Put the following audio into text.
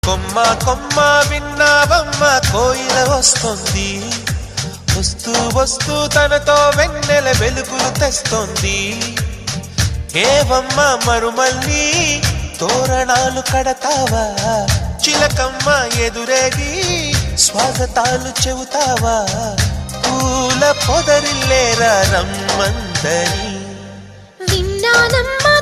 కొమ్మ కొమ్మ విన్నావమ్మ కోయిల వస్తుంది, వస్తూ వస్తూ తనతో వెన్నెల వెలుగులు తెస్తోంది. ఏవమ్మ మరుమల్లి తోరణాలు కడతావా, చిలకమ్మ ఎదురేగి స్వాగతాలు చెబుతావా, పూల పొదరిల్లేరా రమ్మందని. విన్నానమ్మా